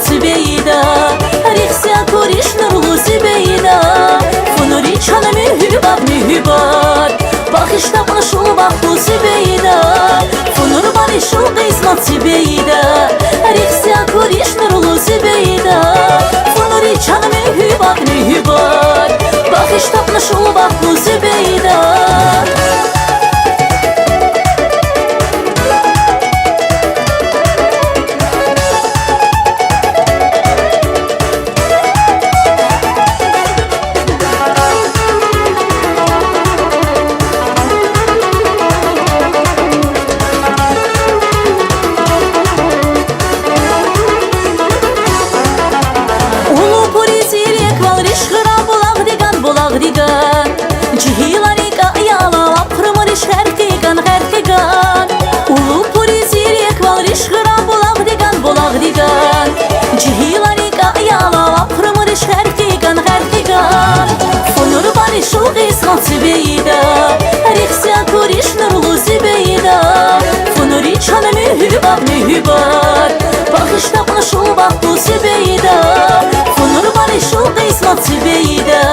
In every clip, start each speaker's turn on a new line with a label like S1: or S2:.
S1: سبيدا ريخسيا كوريش نرلو سبيدا فنوري چانا مهباب مهبار باخش تقنا شو باخو سبيدا فنور باني شو قيسمات سبيدا ريخسيا كوريش نرلو سبيدا فنوري چانا مهباب مهبار باخش تقنا شو باخو سبيدا سبيدا ريخسيا كوريش نرلو سبيدا فنوري چانا مهباب مهبار باخش تقنا شو باخو سبيدا فنور باني شو قيسمات سبيدا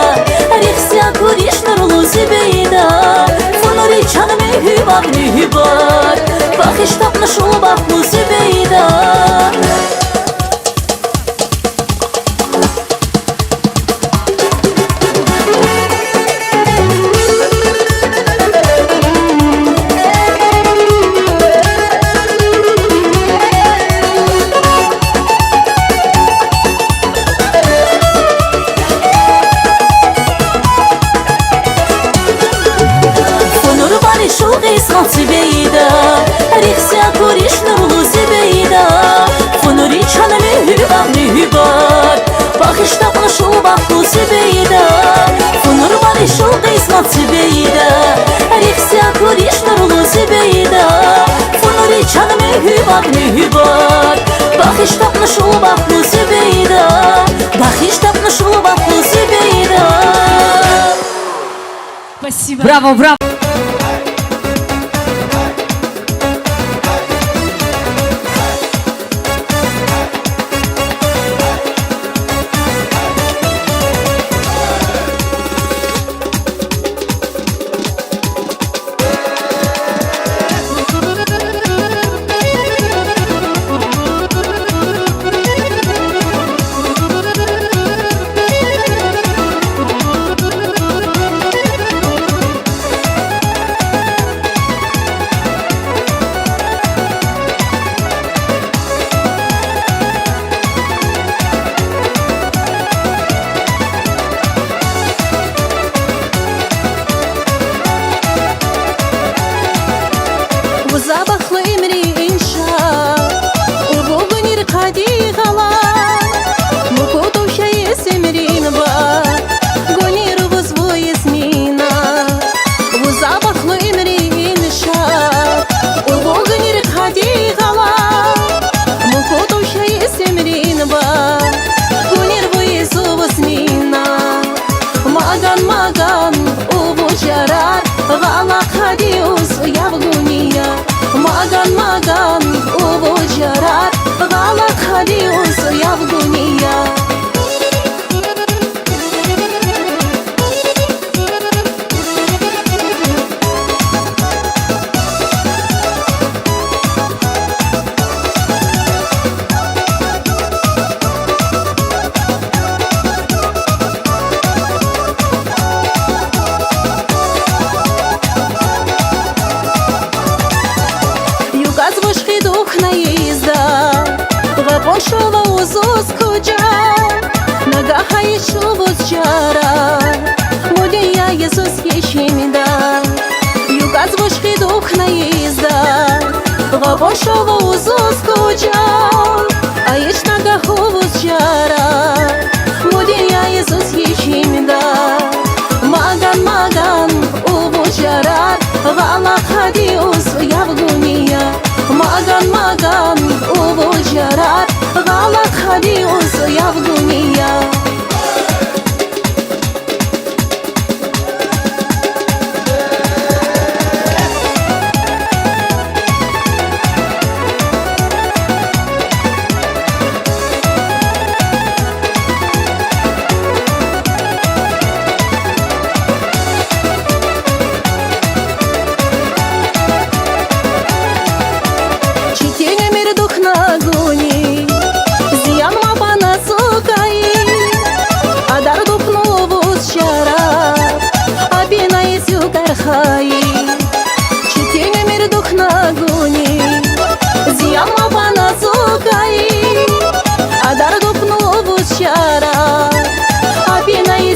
S1: ريخسيا كوريش نرلو سبيدا فنوري چانا مهباب مهبار باخش تقنا شو باخو سبيدا سبيدا ريخسيا كوريش نرلو سبيدا فنوري چانا مهباب مهبار باخش تقنا شو باخو سبيدا فنور باني شو قيسمات سبيدا ريخسيا كوريش نرلو سبيدا فنوري چانا مهباب مهبار باخش تقنا شو باخو سبيدا باخش تقنا شو باخو سبيدا.
S2: Спасибо. Браво, браво.
S1: Маган, ово жарар, гала хадиус я в дуния. Пошова узос куджа, нага хайшу возчара, модия Иисус ещемида, югаз вошки дух наезда. Пошова узос куджа, а еш нага возчара, модия Иисус ещемида. Маган маган увочара, гала хадиус я в дуния. Маган маган увочара. غلط خديوس يا в دنيا.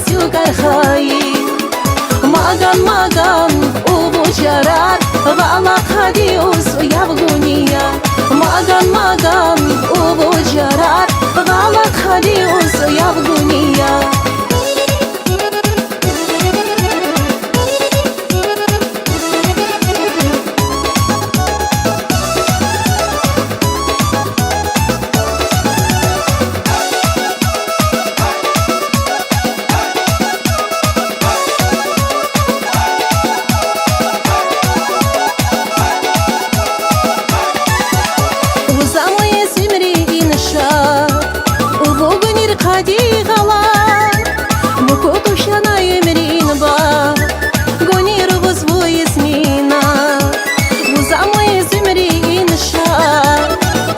S1: сюгар хаи Маган убу жарар Гала хадиус явгуния Маган убу жарар Гала хадиус явгуния Хади гала, муку шана емрин ба, гонир возвой смина. Уза мой земрин ша,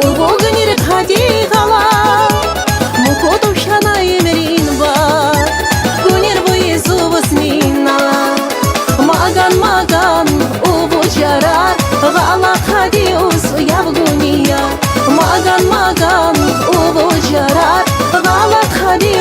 S1: гонир хади гала, муку шана емрин ба, гонир возвой смина. Маган убу жарар, гала хади ус явгуния. Маган убу жарар. Гала хади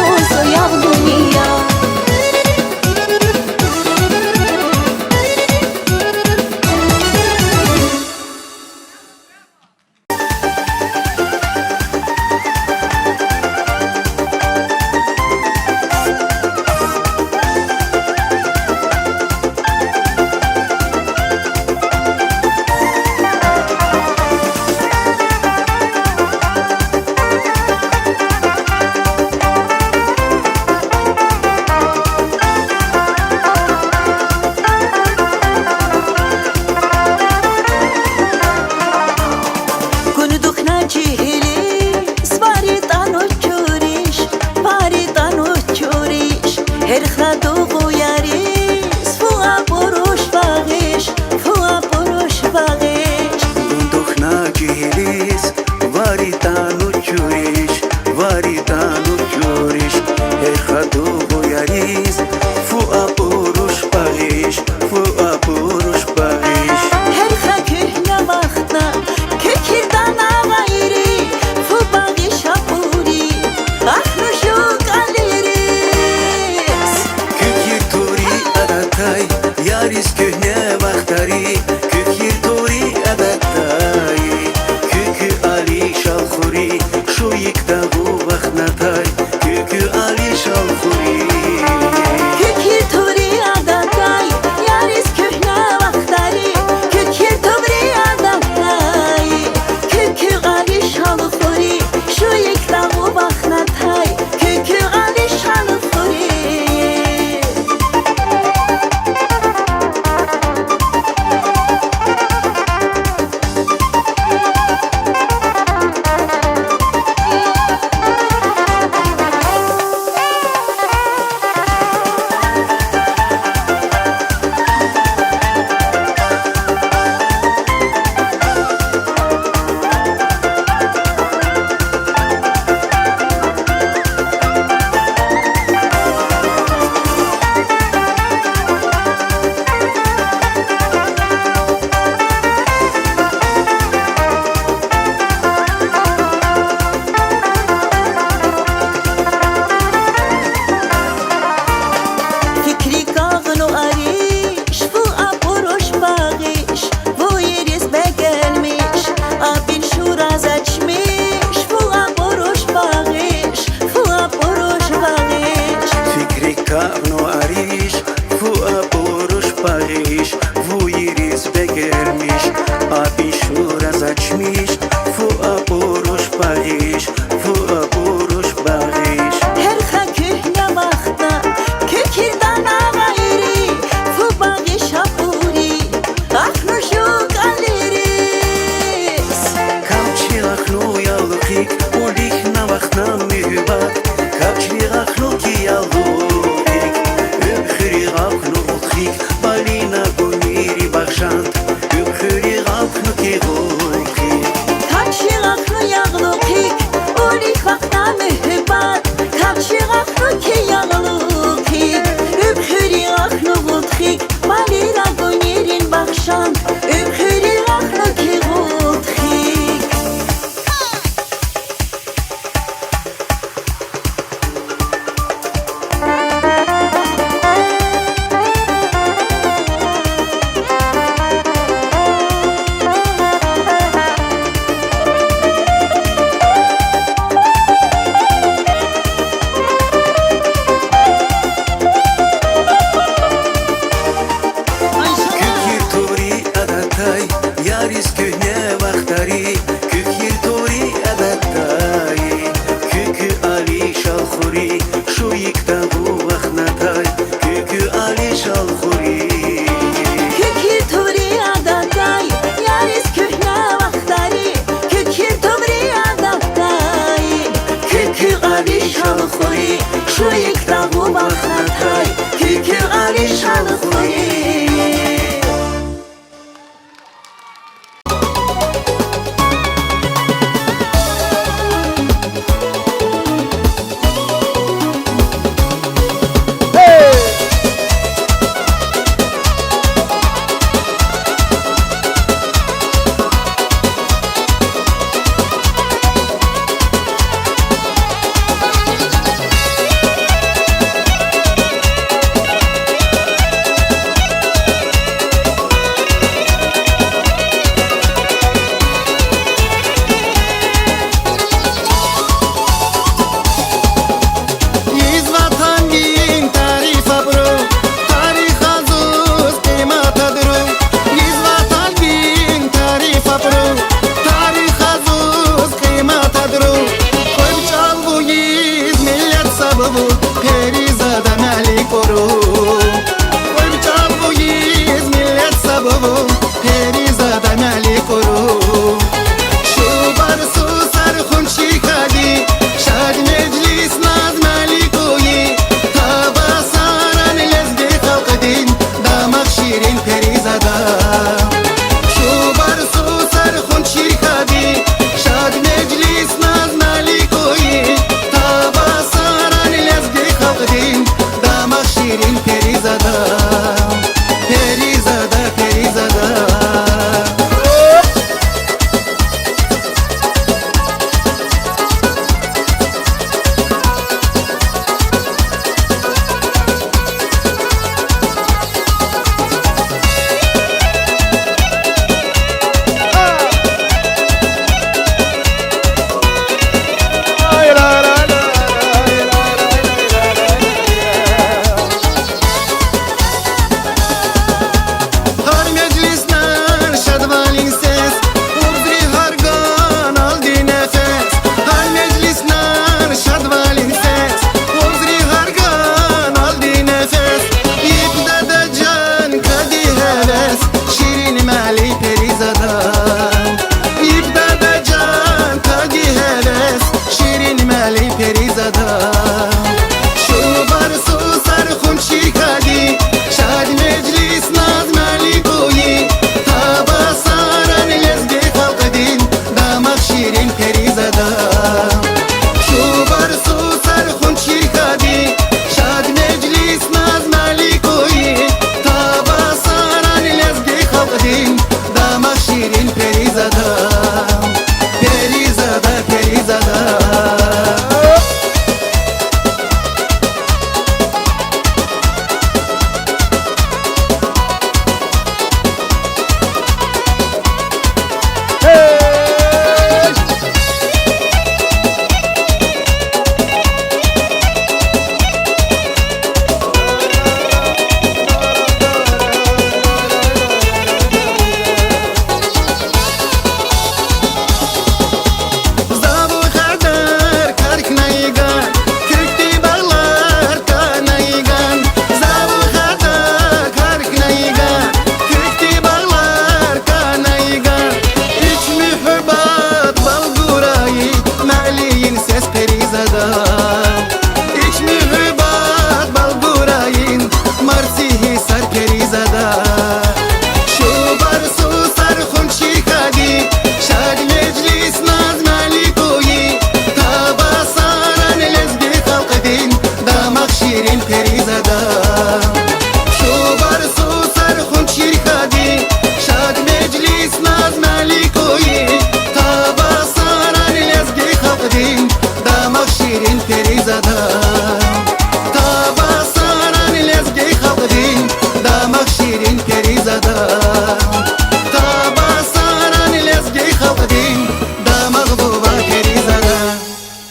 S1: علی شال خوری شو یک داغو بخرتای که علی شال خوری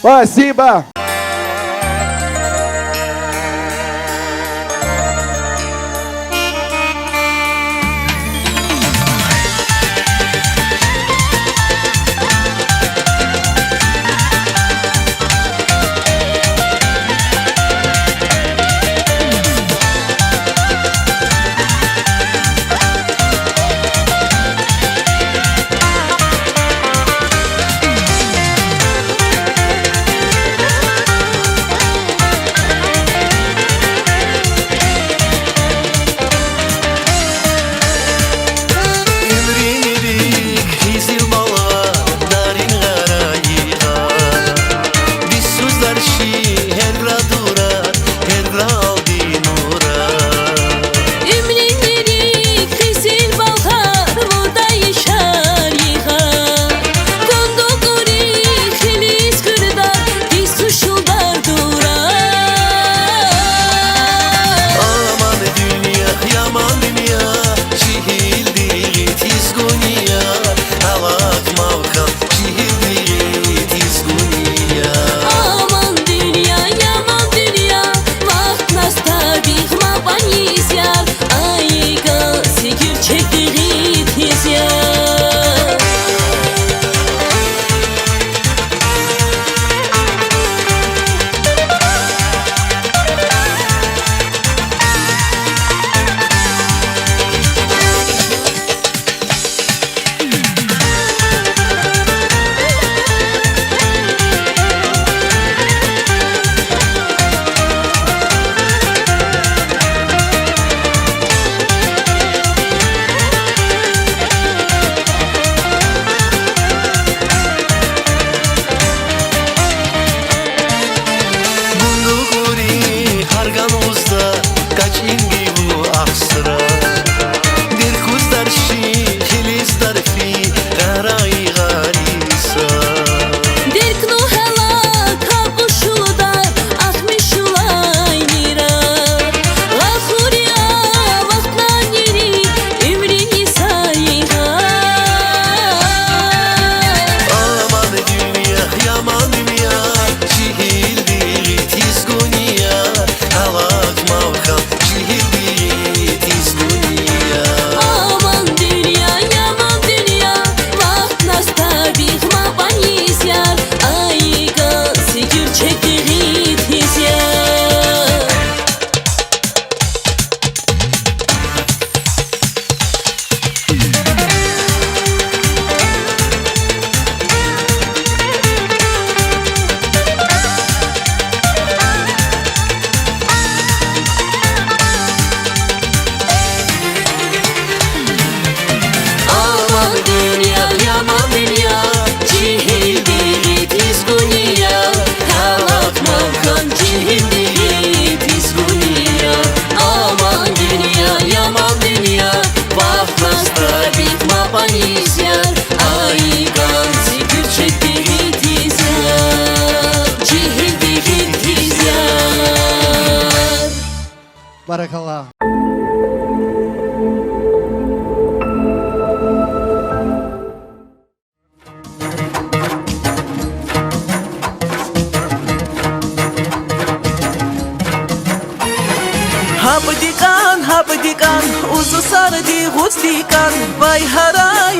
S2: Спасибо! Barakallah.
S1: Habdikan, uzu sardi gusdikan, vay haray,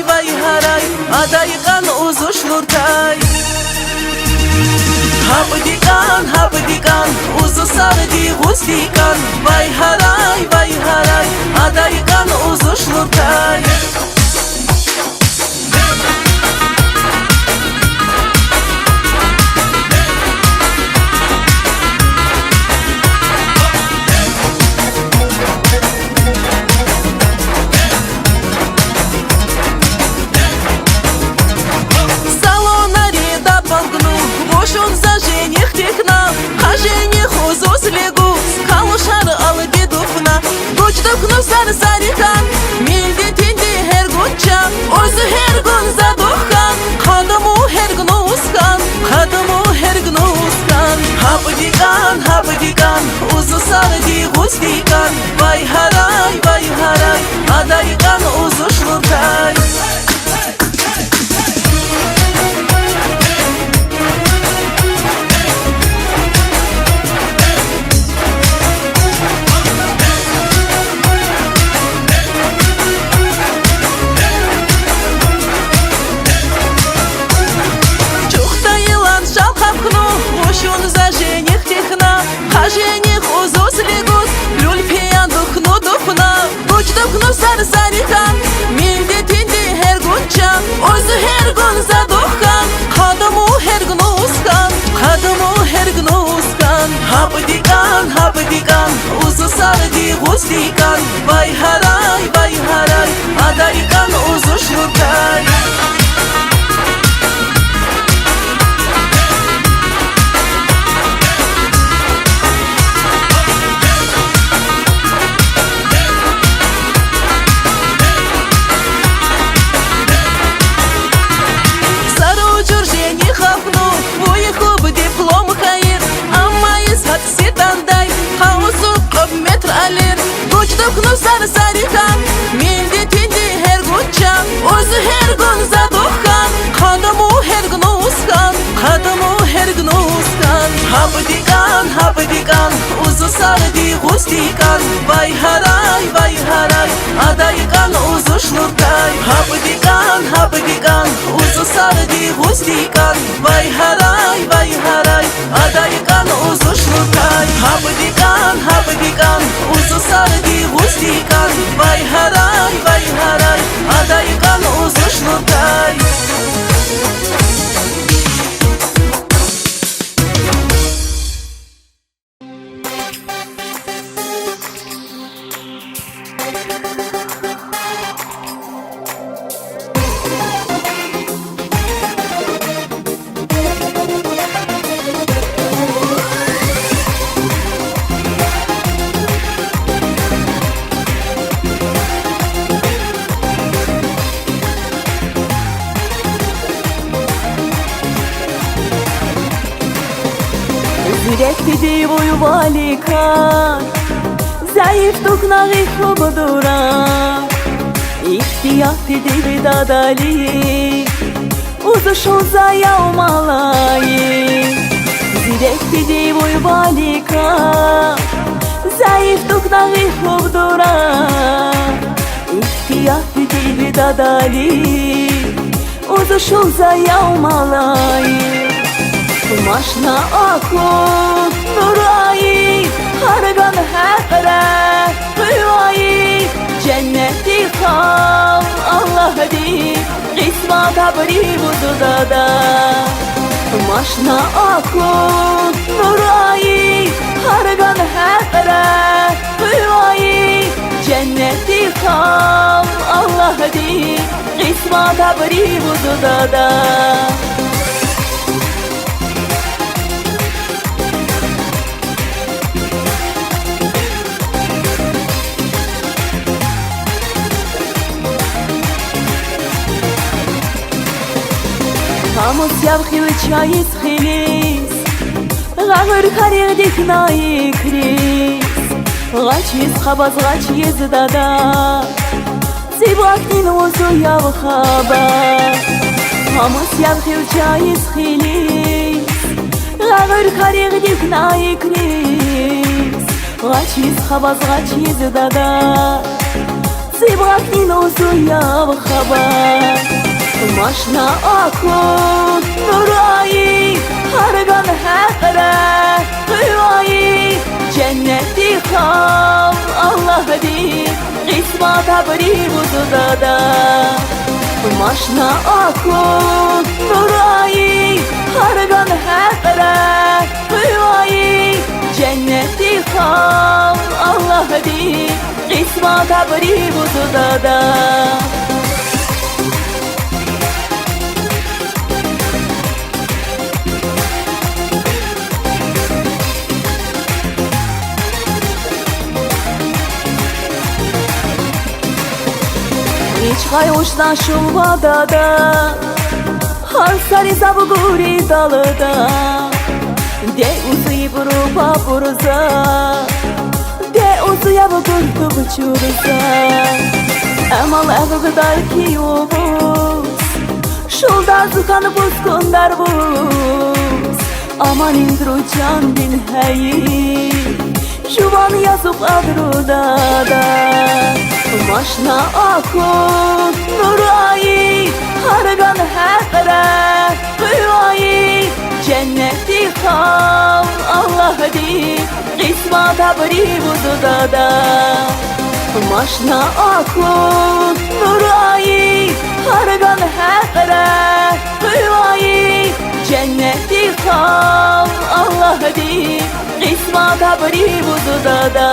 S1: adaykan uzu şlurtay. Habdikan, uzu sardi gusdikan, vay haray, adaykan uzu şlurtay. Вошон за жених техна, а жених узус легу, калушар алы бедуфна, гучдук нусар сарихан, милди тинди хергуча, озу хергун задухан, хадаму хергнускан, Habdikan, uzu sardi gusdikan, vay haray, adaykan uzu şlurtay. Вошон за жених техна, а жених узус легус, люль пиян дуфна, гучдук нусар сарихан, милди тинди хергуча, озу хергун задухан, хадаму хергнускан, Habdikan, uzu sardi gusdikan, vay haray, adaykan uzu şlurtay. Нусар сарихан, милди тинди хергуча, озу хергун задухан, хадаму хергнускан, Habdikan, uzu sardi gusdikan, vay haray, adaykan uzu şlurtay. Habdikan, uzu sardi gusdikan, vay haray, adaykan uzu şlurtay. Habdikan, uzu sardi gusdikan, vay haray, adaykan uzu şlurtay.
S3: Зиректи дивую валика, зайыв тукнагы хободура, ихтияти диви дадали, узушун заяу малаи. Зиректи дивую валика, зайыв тукнагы хободура, ихтияти диви дадали, узушун заяу малаи. Maşna akut nurayı, hargan hepre hüvayı, cenneti kal Allah di, qismat habri vududada. Maşna akut nurayı, hargan hepre hüvayı, cenneti kal Allah di, qismat habri vududada. Amos yavkhil chayis khilis, ghamr kharir dikhnai kris, غاچیز خباز غاچیز دادا زیباکتین وزو یا خبر هموس یاب خیل چایز خیلیز غغر کاریغ دیک نایک نیز غاچیز خباز غاچیز دادا زیباکتین وزو یا خبر ماشنا آکن نورایی هرگان حقره قیوایی جنتی خواب الله دی قسمت بری بودو دادا ماشنا آکن نورایی هرگان حقره قیوایی جنتی خواب الله دی قسمت بری بودو دادا Çay uçtan şulvada da har sari zabuguri dalıda de uzuy burupa buruza de uzuya bugurdu buçuruza emal evgıdar ki yuvuz şulda zukanı buzkundar buz aman indrucan bin heyi juvan yazıp adruda da ماشنا آکن نورایی هرگان حقره قیوایی جنتی خواب الله دی قسمت بری بودو دادا ماشنا آکن نورایی هرگان حقره قیوایی جنتی خواب الله دی قسمت بری بودو دادا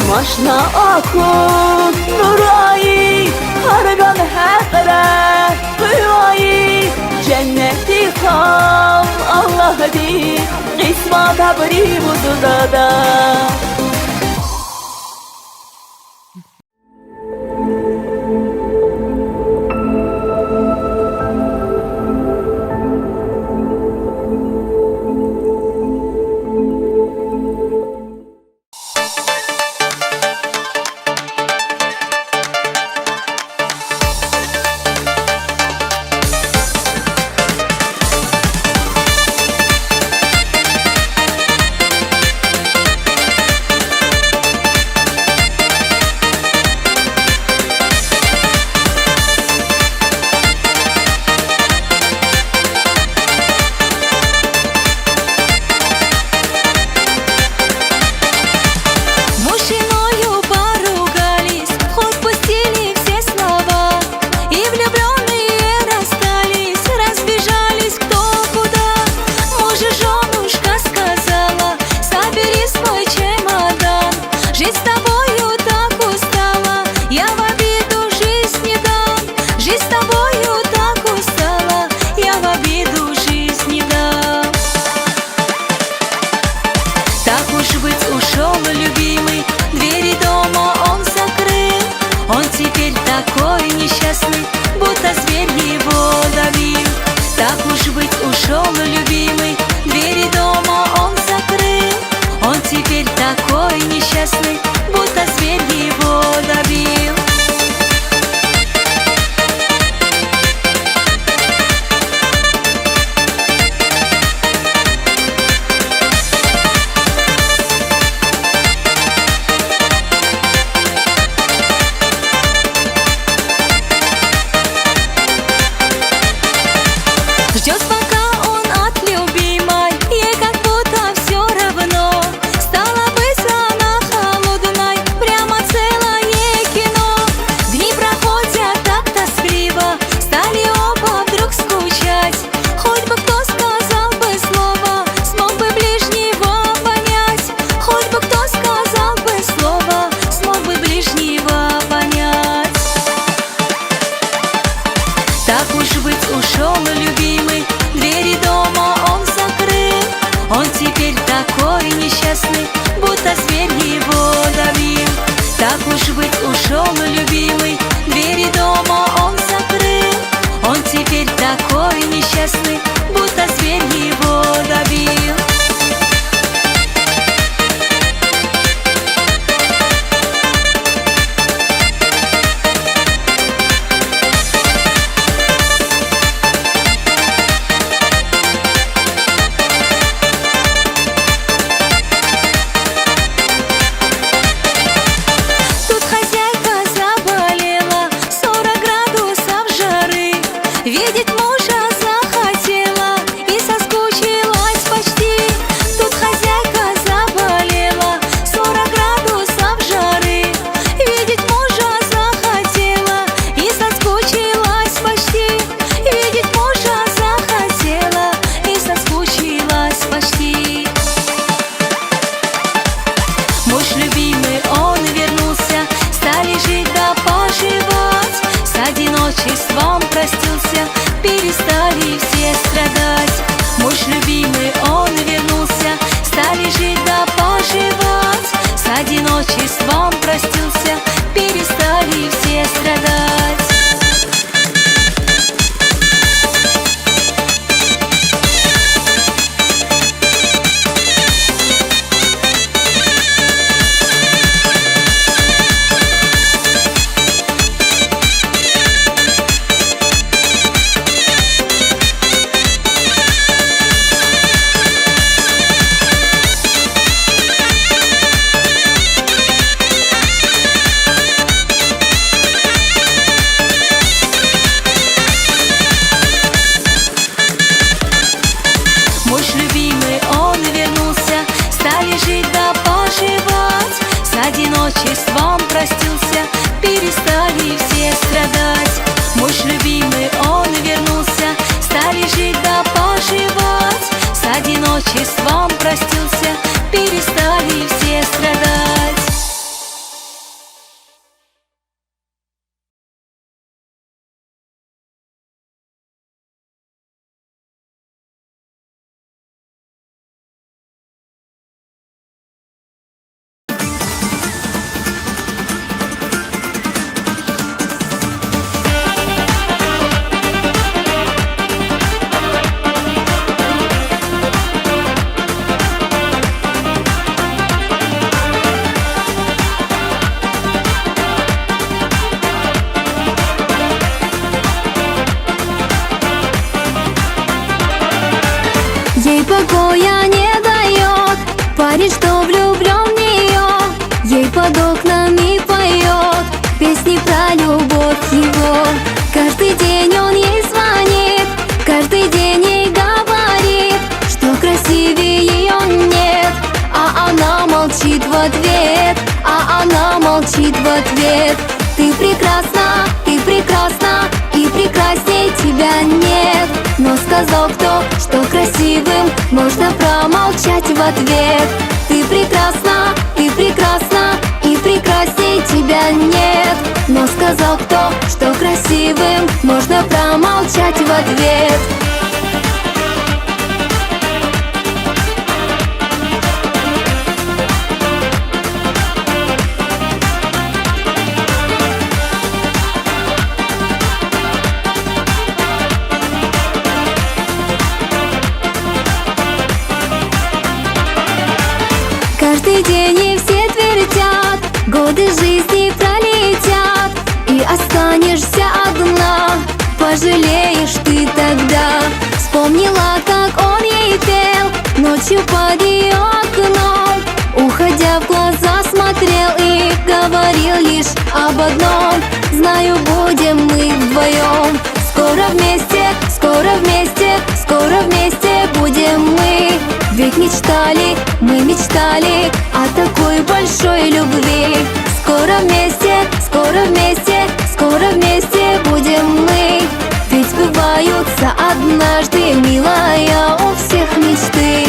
S3: ماشنا آکن نورایی هرگان حقره قیوایی جنتی خواب الله دی قسمت بری بودو دادا
S2: ушел любимый, двери дома он закрыл. Он теперь такой несчастный, будто зверь его давил. Так уж быть, ушел любимый, двери дома он закрыл. Он теперь такой несчастный, будто зверь его давил. Видеть мужа захотела и соскучилась почти. Тут хозяйка заболела, 40 градусов жары. Видеть мужа захотела и соскучилась почти. Видеть мужа захотела и соскучилась почти. Муж любимый, он вернулся, стали жить да поживать. С одиночеством простился, перестали все страдать. Муж любимый, он вернулся, стали жить да поживать. С одиночеством простился, перестали все страдать. Муж любимый, он вернулся, стали жить да поживать. С одиночеством простился, перестали все страдать. Муж любимый, он вернулся, стали жить да поживать. С одиночеством простился, перестали все страдать.
S4: Ей покоя не дает парень, что влюблен в нее. Ей под окнами поет песни про любовь его. Каждый день он ей звонит, каждый день ей говорит, что красивее ее нет. А она молчит в ответ, а она молчит в ответ. Ты прекрасна, и прекрасней тебя нет. Но сказал кто, что красивым можно промолчать в ответ. Ты прекрасна, и прекрасней тебя нет. Но сказал кто, что красивым можно промолчать в ответ. Каждый день и все твердят, годы жизни пролетят, и останешься одна. Пожалеешь ты тогда. Вспомнила, как он ей пел ночью под ее окном. Уходя в глаза смотрел и говорил лишь об одном: знаю, будем мы вдвоем. Скоро вместе, скоро вместе, скоро вместе будем мы. Ведь мечтали, мы мечтали о такой большой любви. Скоро вместе, скоро вместе, скоро вместе будем мы. Ведь сбываются однажды, милая, у всех мечты.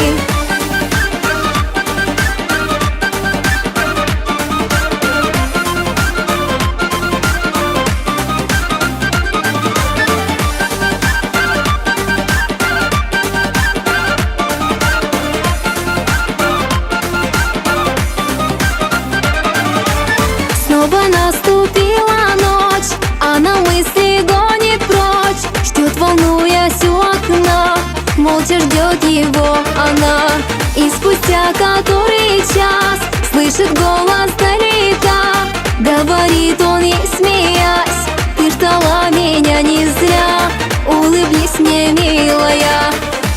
S4: молча ждет его она. И спустя который час слышит голос далека. Говорит он ей, смеясь: ты ждала меня не зря, улыбнись мне, милая.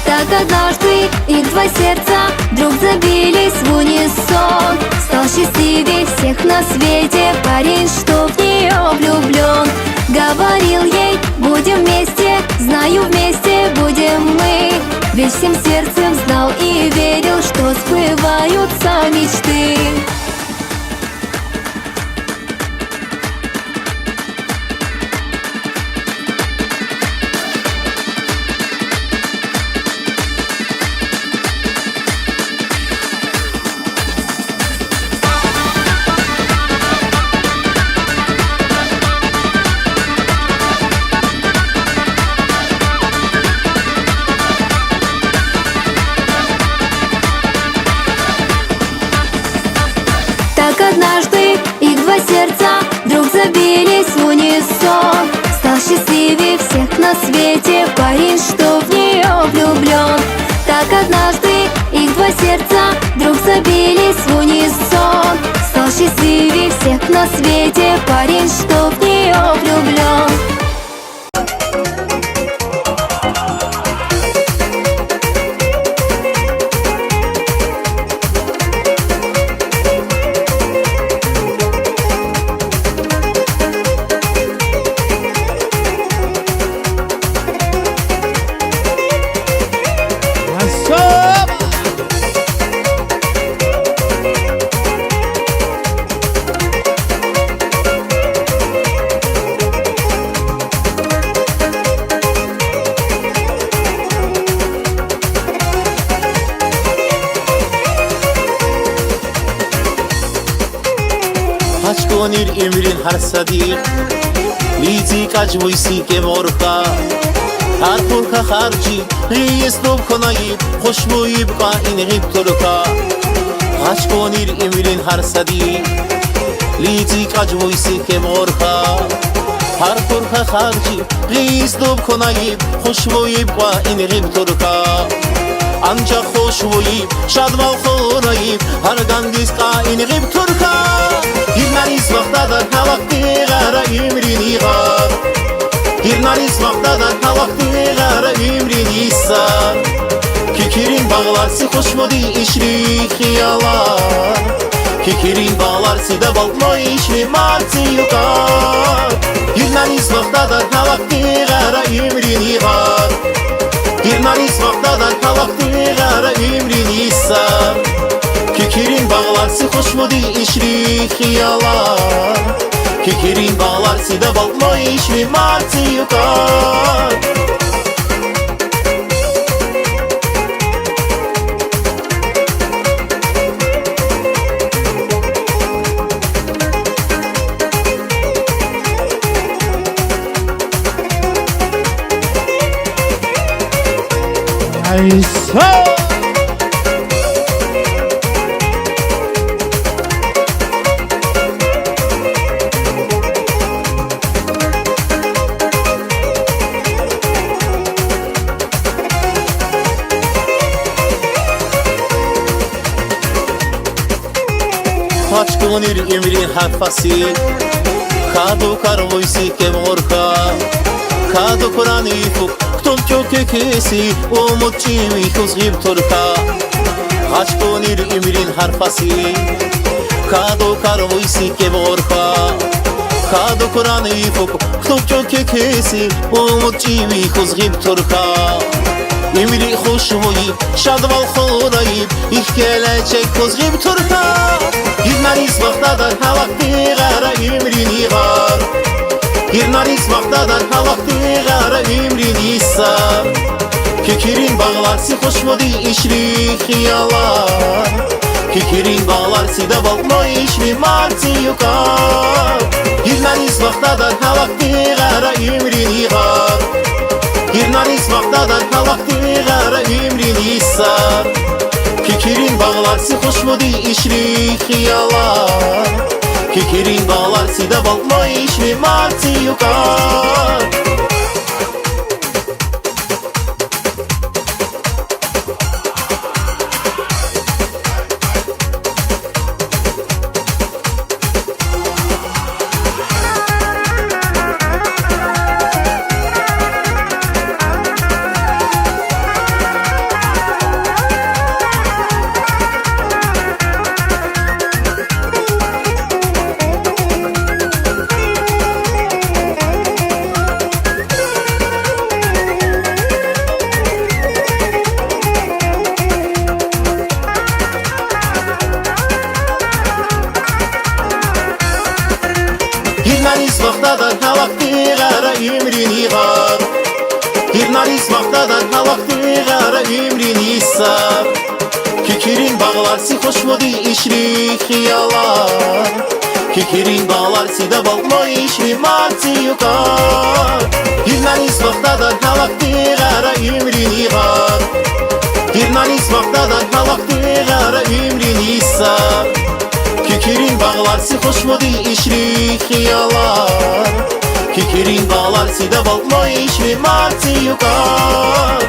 S4: Так однажды их два сердца вдруг забились в унисон. Стал счастливее всех на свете парень, что в нее влюблен. Говорил ей: будем вместе, знаю, вместе будем мы. Ведь всем сердцем знал и верил, что сбываются мечты. Так однажды их два сердца вдруг забились в унисон. Стал счастливее всех на свете парень, что в нее влюблен. Так однажды их два сердца вдруг забились в унисон. Стал счастливее всех на свете парень, что в нее влюблен.
S5: Ачконир эмрин ҳар садиқ лизи каҷвойси кеморха ҳар пурка харҷи ғиестоб конаиб хушбӯиб ка инғиб турка Ачконир эмрин ҳар садиқ лизи каҷвойси кеморха ҳар пурка харҷи ғиестоб конаиб хушбӯиб ка инғиб турка Анча хушбӯиб шадвал хонаиб ҳар гангиз ка инғиб турка Гирнариз вақтадар ка вақти ғара имрини ғар Гирнариз вақтадар ка вақти ғара имрини сар Кикирин бағларси хушбуди ишри хиялар Кикирин бағларси да балмой ишри марси юкар Гирнариз вақтадар ка вақти ғара имрини ғар Гирнариз вақтадар ка вақти ғара имрини сар Кикирин бағларси хушбуди ишри хиялар Кикирин бағларси да балмой ишри марси юкар Ачконир эмрин ҳарфаси каду карвойси кеморха каду курани фук ктом чоке кеси умутчиви хузгиб турка Ачконир эмрин ҳарфаси каду карвойси кеморха каду курани фук ктом чоке кеси умутчиви хузгиб турка Эмри хушбӯиб шадвал хонаиб их келечек хузгиб турка Гирнариз вақтадар ка вақти ғара имрини ғар Гирнариз вақтадар ка вақти ғара имрини сар Кикирин бағларси хушбуди ишри хиялар Кикирин бағларси да балмой ишри марси юкар Гирнариз вақтадар ка вақти ғара имрини ғар Гирнариз вақтадар ка вақти ғара имрини сар Кикирин бағларси хушбуди ишри хиялар Кикирин бағларси да балмой ишри марси юкар kalakti gara ümrini gar Dirnaris maktadan kalakti gara ümrini sar Kikirin bağlar si hoş mudi işri hiyalar Kikirin bağlar si de balmo işri marti yukar Dirnaris maktadan kalakti gara ümrini gar Dirnaris maktadan kalakti gara ümrini sar Kikirin bağlar si hoş mudi işri hiyalar Kikirin bağlar si de balmo işri marti yukar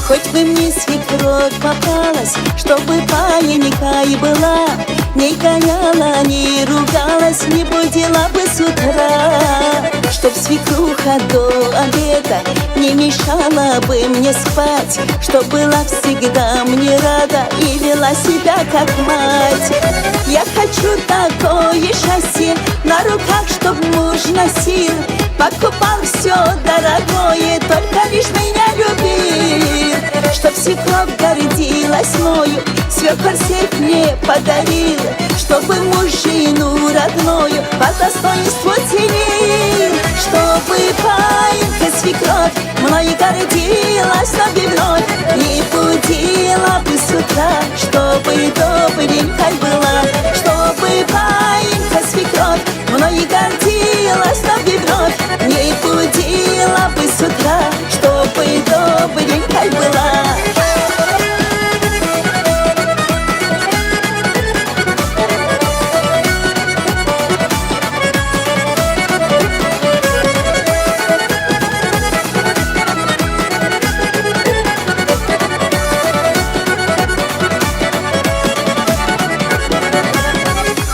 S1: Хоть бы мне свекровь попалась, чтобы паинька и была, не гоняла, не ругалась, не будила бы с утра. Чтоб свекруха до обеда не мешала бы мне спать, чтоб была всегда мне рада и вела себя как мать. Я хочу такое счастье на руках, чтоб муж носил, покупал все дорогое, только лишь меня любил. Чтоб свекровь гордилась мною, свекор всех мне подарил, чтобы мужчину родную по достоинству ценил. Чтобы паинька свекровь мною гордилась вновь и вновь, и будила бы с утра, чтобы добренькой была. Чтобы паинька свекровь мною гордилась вновь и вновь, не будила бы с утра, чтобы добренькой была.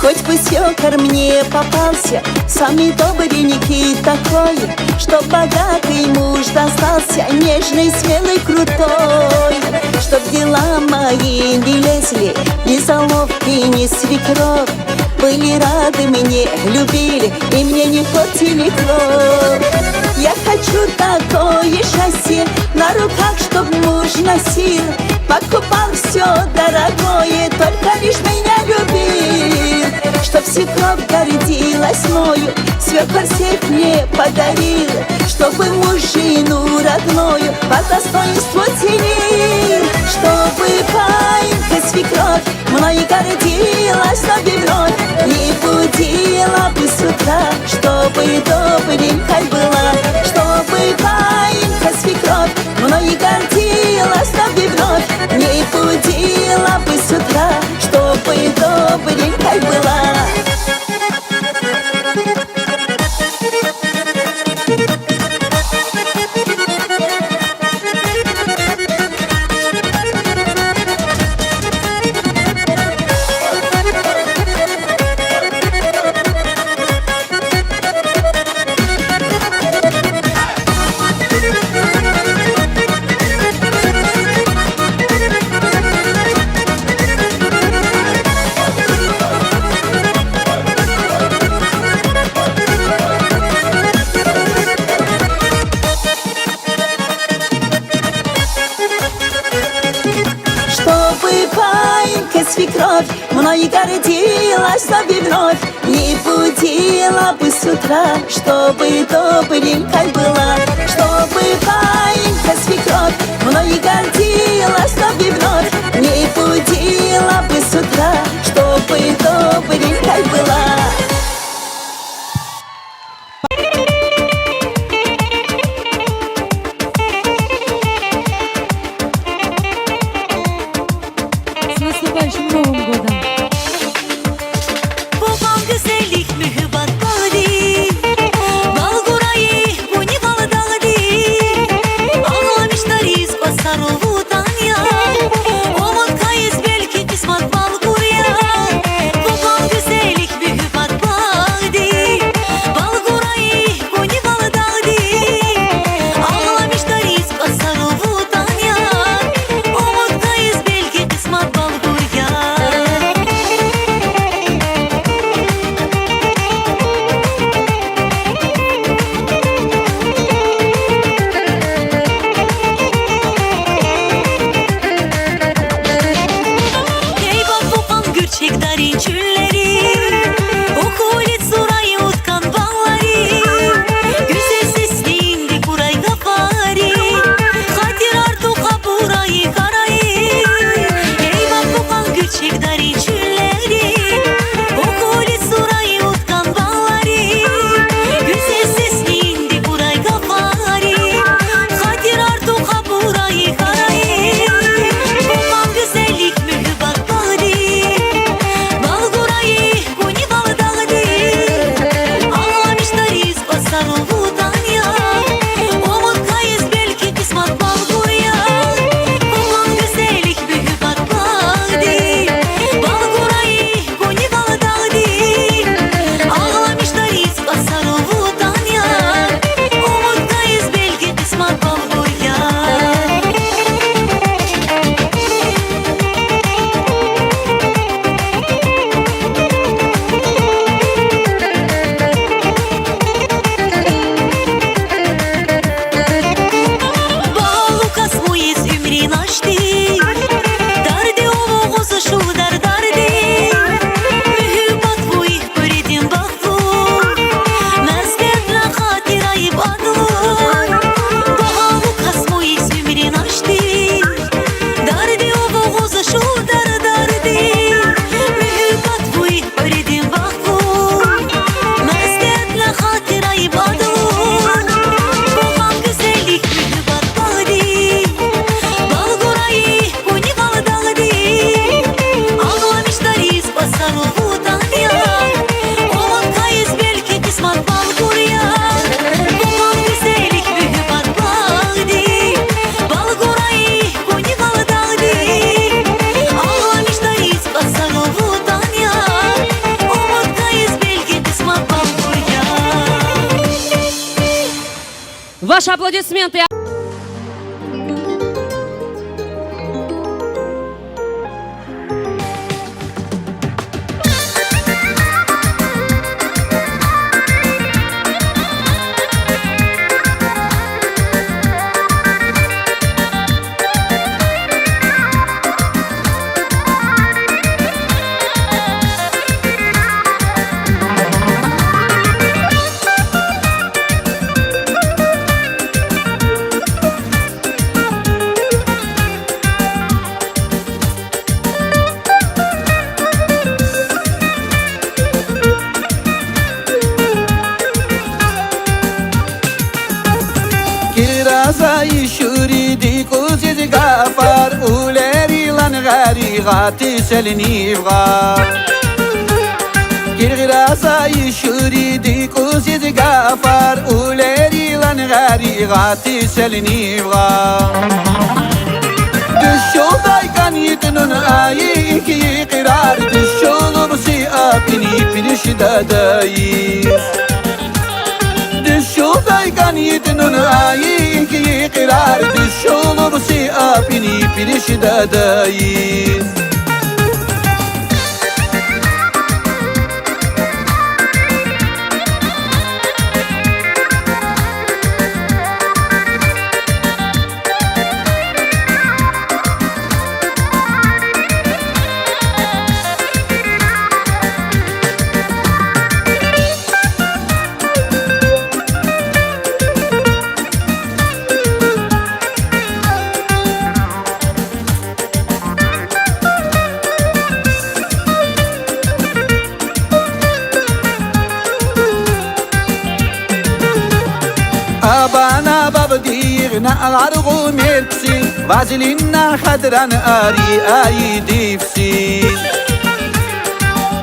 S1: Хоть бы свекор мне попался, самый добренький такой, чтоб богатый муж достался, нежный, смелый, крутой. Чтоб дела мои не лезли, ни заловки, ни свекровь, были рады мне, любили и мне не портили кровь. Я хочу такое счастье на руках, чтоб муж носил, покупал все дорогое, только лишь меня любил. Чтоб свекровь гордилась мною, свекор всех мне подарил, чтобы мужчину родную по достоинству ценил. Чтобы паинька свекровь мною гордилась вновь и вновь, не будила бы с утра, чтобы добренькой была. Чтобы паинька свекровь мною гордилась вновь и вновь, не будила бы с утра, чтобы добренькой была. Чтобы паинька свекровь мною гордилась вновь и вновь, не будила бы с утра, чтобы добренькой была. Чтобы паинька свекровь мною гордилась вновь и вновь, не будила бы с утра, чтобы добренькой была.
S3: С наступающим Новым годом!
S2: Babam güzellik mühibbat bağlı Balgurayı bu ne balı dağlı Ağlamış
S3: Ваши аплодисменты.
S5: Kirazayı şuridi kuziz gafar Uleri lan garigati selinivgar Kirazayı şuridi kuziz gafar Uleri lan garigati selinivgar Düş yoldayken yitinun ayı iki kırar Düş yolu si apini pirişdadayız Düş yoldayken yitinun ayı iki kırar Düş yolu si apini pirişdadayız Abana babdir na argu merksi Vazilin na khadran ari ayi difsi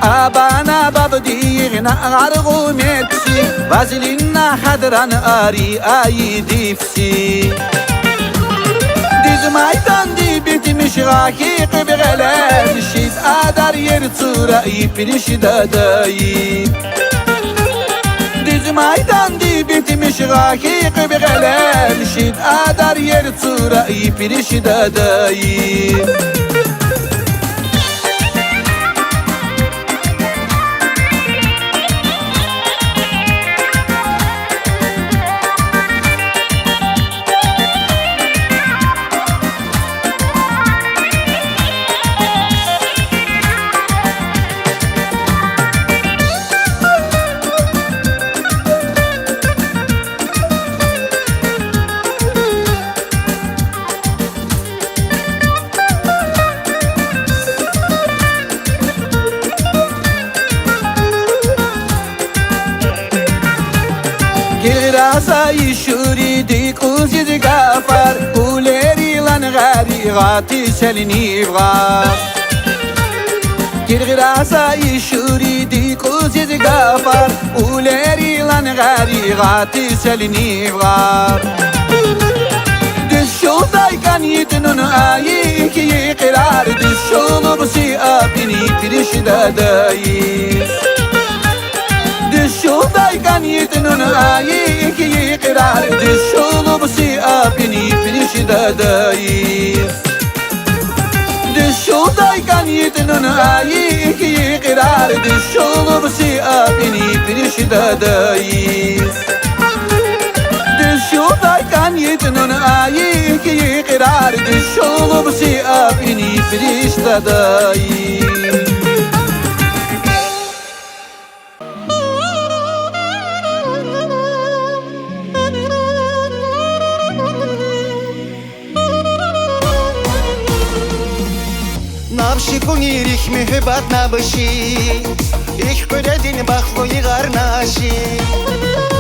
S5: Abana babdir na argu merksi Vazilin na khadran ari ayi difsi Diz maydan di bitmiş rakik beğelen Şid adar yer tura ipiniş dadayı Diz maydan di bitmiş rakik beğelen Şid adar yer tura ipiniş dadayı Kirazayı şuridi kuziz gafar Uleri lan garigati selinivgar Kirazayı şuridi kuziz gafar Uleri lan garigati selinivgar Düş yoldayken yitinun ayı iki kırar Düş yolu si apini pirişdadayız Düş yoldayken yitinun ayı iki kırar Düş yolu si apini pirişdadayız Düş yoldayken yitinun ayı iki kırar Düş yolu si apini pirişdadayız Düş yoldayken yitinun ayı iki kırar Düş yolu si apini pirişdadayız
S6: Навши кунирих мехбат набаши Их куредин бахлуи гарнаши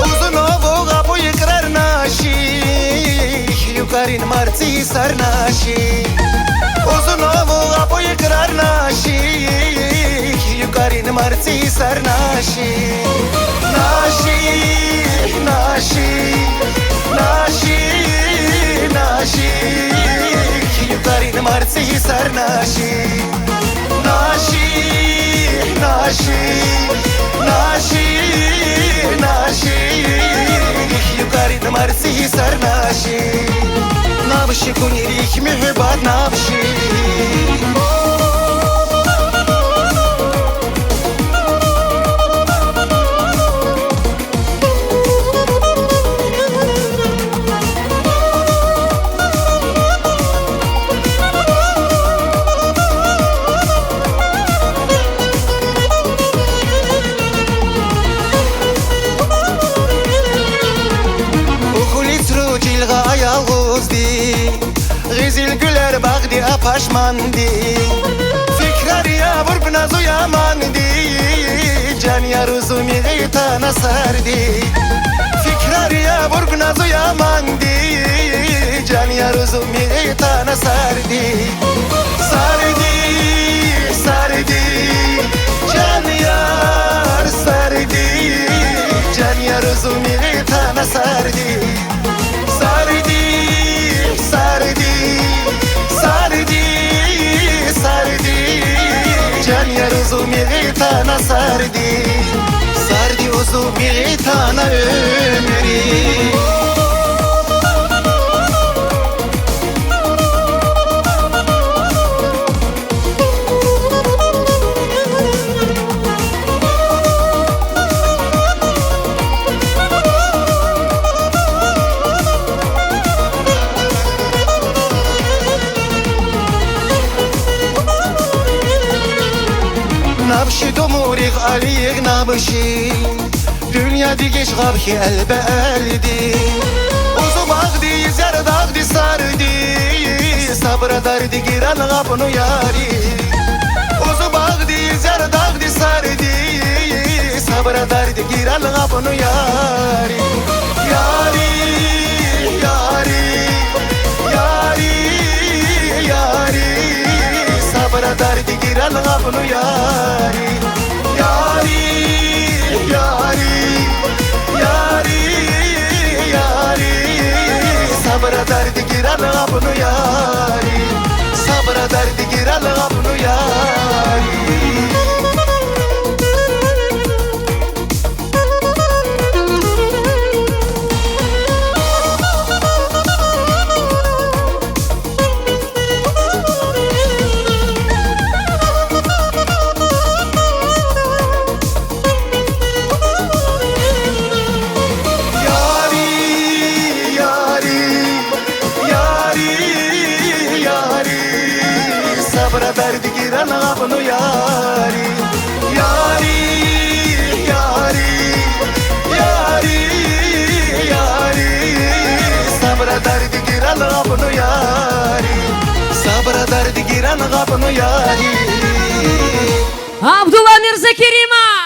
S6: Узуново гапуи крарнаши Юкарин марци сарнаши Узуново гапуи крарнаши Юкарин марци сарнаши Наши, наши, наши, наши Юкарин марци сарнаши Наши, наши, наши, наши قارد مرسی سر ناشی نبشی کنی ریخ محبت نبشی Gizil güler bağdi apaşmandı Fikrar ya vur bnazu yamandı Can yar uzun tana sardı Fikrar ya vur bnazu yamandı Can yar uzun tana sardı Sardı, sardı Can yar sardı Can yar uzun tana sardı Sardı, sardı sardı, sardı Can yar uzun tana sardı Sardı uzun tana ömrü نبشی دموریق علیق نبشی دنیا دیگش غبخی البه الدی اوزو باغدی زرداغدی سردی صبر دردی گیرن غبنو یاری اوزو باغدی زرداغدی سردی صبر دردی گیرن غبنو یاری یاری یاری یاری یاری صبر دردی گیرن غبنو یاری یاری یاری یاری یاری صبر دردی گیرن غبنو یاری صبر دردی گیرن غبنو یاری sabra derdi giren abunu yari yari yari yari yari sabra derdi giren abunu yari sabra derdi giren abunu yari
S3: Абдулла Мирзакеримов!